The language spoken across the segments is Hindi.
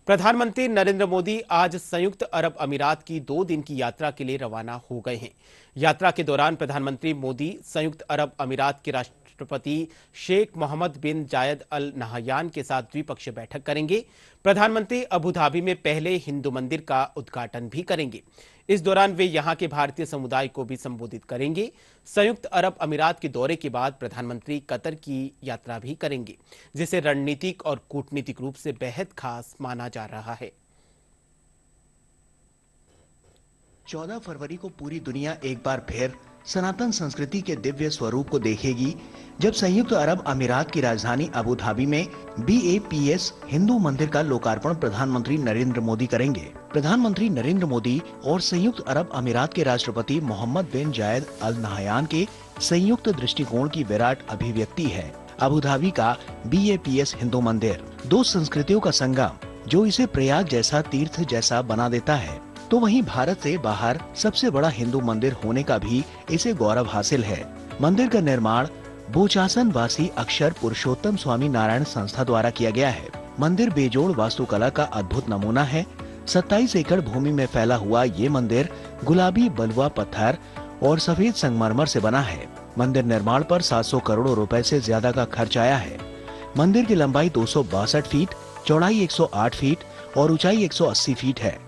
प्रधानमंत्री नरेंद्र मोदी आज संयुक्त अरब अमीरात की 2 दिन की यात्रा के लिए रवाना हो गए हैं। यात्रा के दौरान प्रधानमंत्री मोदी संयुक्त अरब अमीरात के राष्ट्रपति शेख मोहम्मद बिन जायद अल नहयान के साथ द्विपक्षीय बैठक करेंगे। प्रधानमंत्री अबू धाबी में पहले हिंदू मंदिर का उद्घाटन भी करेंगे। इस दौरान वे यहां के भारतीय समुदाय को भी संबोधित करेंगे। संयुक्त अरब अमीरात के दौरे के बाद प्रधानमंत्री कतर की यात्रा भी करेंगे, जिसे रणनीतिक और कूटनीतिक रूप से बेहद खास माना जा रहा है। 14 फरवरी को पूरी दुनिया एक बार फिर सनातन संस्कृति के दिव्य स्वरूप को देखेगी, जब संयुक्त अरब अमीरात की राजधानी अबू धाबी में BAPS हिंदू मंदिर का लोकार्पण प्रधानमंत्री नरेंद्र मोदी करेंगे। प्रधानमंत्री नरेंद्र मोदी और संयुक्त अरब अमीरात के राष्ट्रपति मोहम्मद बिन जायद अल नहयान के संयुक्त दृष्टिकोण की विराट अभिव्यक्ति है अबू धाबी का BAPS हिंदू मंदिर। दो संस्कृतियों का संगम जो इसे प्रयाग जैसा तीर्थ जैसा बना देता है, तो वहीं भारत से बाहर सबसे बड़ा हिंदू मंदिर होने का भी इसे गौरव हासिल है। मंदिर का निर्माण बोचासन वासी अक्षर पुरुषोत्तम स्वामी नारायण संस्था द्वारा किया गया है। मंदिर बेजोड़ वास्तुकला का अद्भुत नमूना है। 27 एकड़ भूमि में फैला हुआ ये मंदिर गुलाबी बलुआ पत्थर और सफेद संगमरमर से बना है। मंदिर निर्माण पर 700 करोड़ रुपए से ज्यादा का खर्च आया है। मंदिर की लंबाई 262 फीट, चौड़ाई 108 फीट और ऊंचाई 180 फीट है।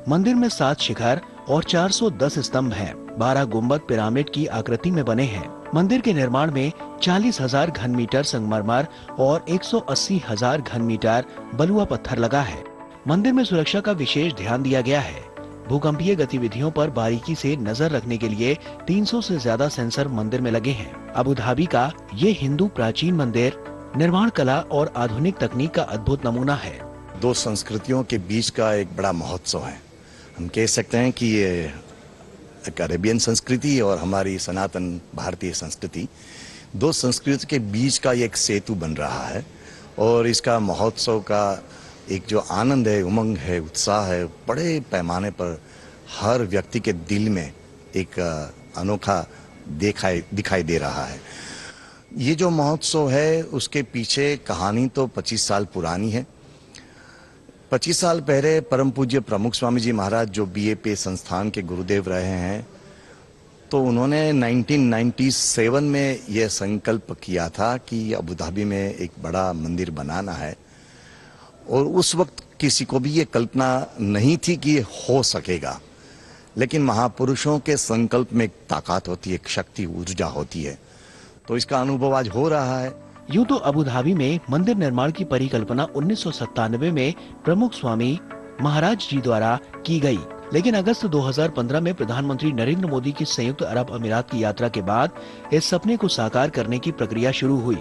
मंदिर में 7 शिखर और 410 स्तंभ हैं। 12 गुंबद पिरामिड की आकृति में बने हैं। मंदिर के निर्माण में 40,000 घन मीटर संगमरमर और 180,000 घन मीटर बलुआ पत्थर लगा है। मंदिर में सुरक्षा का विशेष ध्यान दिया गया है। भूकंपीय गतिविधियों पर बारीकी से नजर रखने के लिए 300 से ज्यादा सेंसर मंदिर में लगे हैं। अबू धाबी का ये हिंदू प्राचीन मंदिर निर्माण कला और आधुनिक तकनीक का अद्भुत नमूना है। दो संस्कृतियों के बीच का एक बड़ा महोत्सव है। हम कह सकते हैं कि ये एक अरेबियन संस्कृति और हमारी सनातन भारतीय संस्कृति, दो संस्कृति के बीच का एक सेतु बन रहा है। और इसका महोत्सव का एक जो आनंद है, उमंग है, उत्साह है, बड़े पैमाने पर हर व्यक्ति के दिल में एक अनोखा दिखाई दे रहा है। ये जो महोत्सव है उसके पीछे कहानी तो 25 साल पुरानी है। 25 साल पहले परम पूज्य प्रमुख स्वामी जी महाराज जो BAPS संस्थान के गुरुदेव रहे हैं, तो उन्होंने 1997 में यह संकल्प किया था कि अबू धाबी में एक बड़ा मंदिर बनाना है। और उस वक्त किसी को भी ये कल्पना नहीं थी कि ये हो सकेगा, लेकिन महापुरुषों के संकल्प में एक ताकत होती है, एक शक्ति, ऊर्जा होती है। तो इसका अनुभव आज हो रहा है। यूं तो अबू धाबी में मंदिर निर्माण की परिकल्पना 1997 में प्रमुख स्वामी महाराज जी द्वारा की गई, लेकिन अगस्त 2015 में प्रधानमंत्री नरेंद्र मोदी की संयुक्त अरब अमीरात की यात्रा के बाद इस सपने को साकार करने की प्रक्रिया शुरू हुई।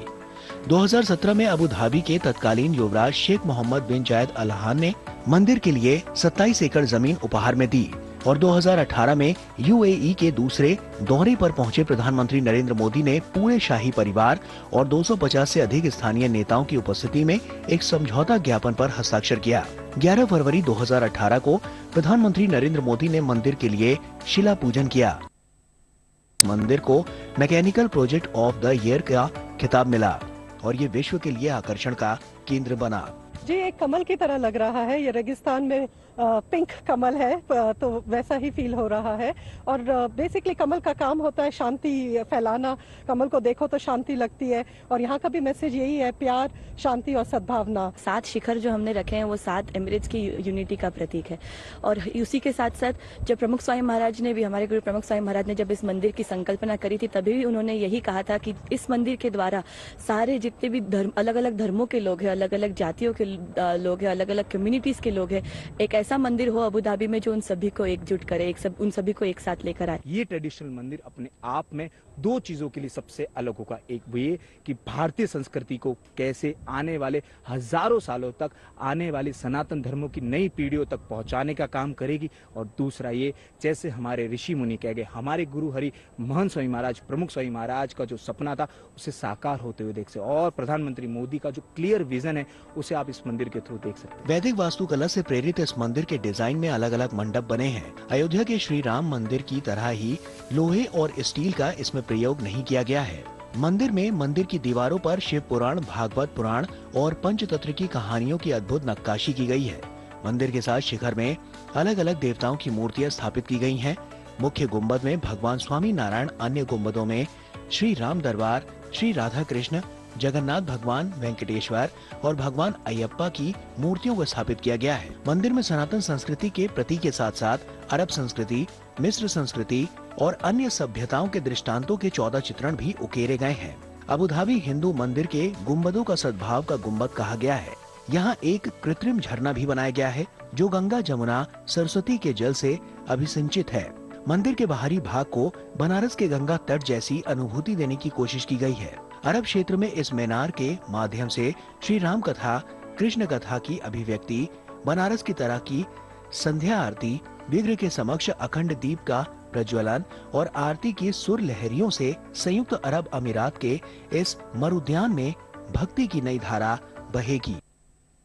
2017 में अबू धाबी के तत्कालीन युवराज शेख मोहम्मद बिन जायद अल नहयान ने मंदिर के लिए 27 एकड़ जमीन उपहार में दी और 2018 में UAE के दूसरे दौरे पर पहुंचे प्रधानमंत्री नरेंद्र मोदी ने पूरे शाही परिवार और 250 से अधिक स्थानीय नेताओं की उपस्थिति में एक समझौता ज्ञापन पर हस्ताक्षर किया। 11 फरवरी 2018 को प्रधानमंत्री नरेंद्र मोदी ने मंदिर के लिए शिला पूजन किया। मंदिर को mechanical project of the year का खिताब मिला और ये विश्व के लिए आकर्षण का केंद्र बना। जी, एक कमल की तरह लग रहा है। ये रेगिस्तान में पिंक कमल है, तो वैसा ही फील हो रहा है। और बेसिकली कमल का काम होता है शांति फैलाना। कमल को देखो तो शांति लगती है और यहाँ का भी मैसेज यही है, प्यार, शांति और सद्भावना। 7 शिखर जो हमने रखे हैं वो 7 एमिरेट्स की यूनिटी का प्रतीक है। और उसी के साथ साथ जब प्रमुख स्वामी महाराज ने भी, हमारे गुरु प्रमुख स्वामी महाराज ने जब इस मंदिर की संकल्पना करी थी, तभी भी उन्होंने यही कहा था कि इस मंदिर के द्वारा सारे जितने भी धर्म, अलग अलग धर्मों के लोग हैं, अलग अलग जातियों के लोग हैं, अलग अलग कम्युनिटीज के लोग हैं, एक ऐसा मंदिर हो अबू धाबी में जो उन सभी को एकजुट करे, उन सभी को एक साथ लेकर आए। ये ट्रेडिशनल मंदिर अपने आप में 2 चीजों के लिए सबसे अलग होगा। एक वो ये कि भारतीय संस्कृति को कैसे आने वाले हजारों सालों तक आने वाली सनातन धर्मों की नई पीढ़ियों तक पहुंचाने का काम करेगी। और दूसरा ये, जैसे हमारे ऋषि मुनि कह गए, हमारे गुरु हरि महंत स्वामी महाराज, प्रमुख स्वामी महाराज का जो सपना था उसे साकार होते हुए देख सकते। और प्रधानमंत्री मोदी का जो क्लियर विजन है उसे आप इस मंदिर के थ्रू देख सकते हैं। वैदिक वास्तुकला से प्रेरित इस मंदिर के डिजाइन में अलग अलग मंडप बने हैं। अयोध्या के श्री राम मंदिर की तरह ही लोहे और स्टील का इसमें प्रयोग नहीं किया गया है। मंदिर में मंदिर की दीवारों पर शिव पुराण, भागवत पुराण और पंचतंत्र की कहानियों की अद्भुत नक्काशी की गई है। मंदिर के साथ शिखर में अलग अलग देवताओं की मूर्तियां स्थापित की गई हैं। मुख्य गुंबद में भगवान स्वामी नारायण, अन्य गुंबदों में श्री राम दरबार, श्री राधा कृष्ण, जगन्नाथ भगवान, वेंकटेश्वर और भगवान अयप्पा की मूर्तियों को स्थापित किया गया है। मंदिर में सनातन संस्कृति के प्रतीक के साथ साथ अरब संस्कृति, मिस्र संस्कृति और अन्य सभ्यताओं के दृष्टांतों के 14 चित्रण भी उकेरे गए हैं। अबू धाबी हिंदू मंदिर के गुंबदों का सद्भाव का गुंबद कहा गया है। यहाँ एक कृत्रिम झरना भी बनाया गया है जो गंगा, जमुना, सरस्वती के जल से अभिसिंचित है। मंदिर के बाहरी भाग को बनारस के गंगा तट जैसी अनुभूति देने की कोशिश की गई है। अरब क्षेत्र में इस मीनार के माध्यम से श्री राम कथा, कृष्ण कथा की अभिव्यक्ति, बनारस की तरह की संध्या आरती, विग्रह के समक्ष अखंड दीप का प्रज्वलन और आरती की सुर लहरियों से संयुक्त अरब अमीरात के इस मरुद्यान में भक्ति की नई धारा बहेगी।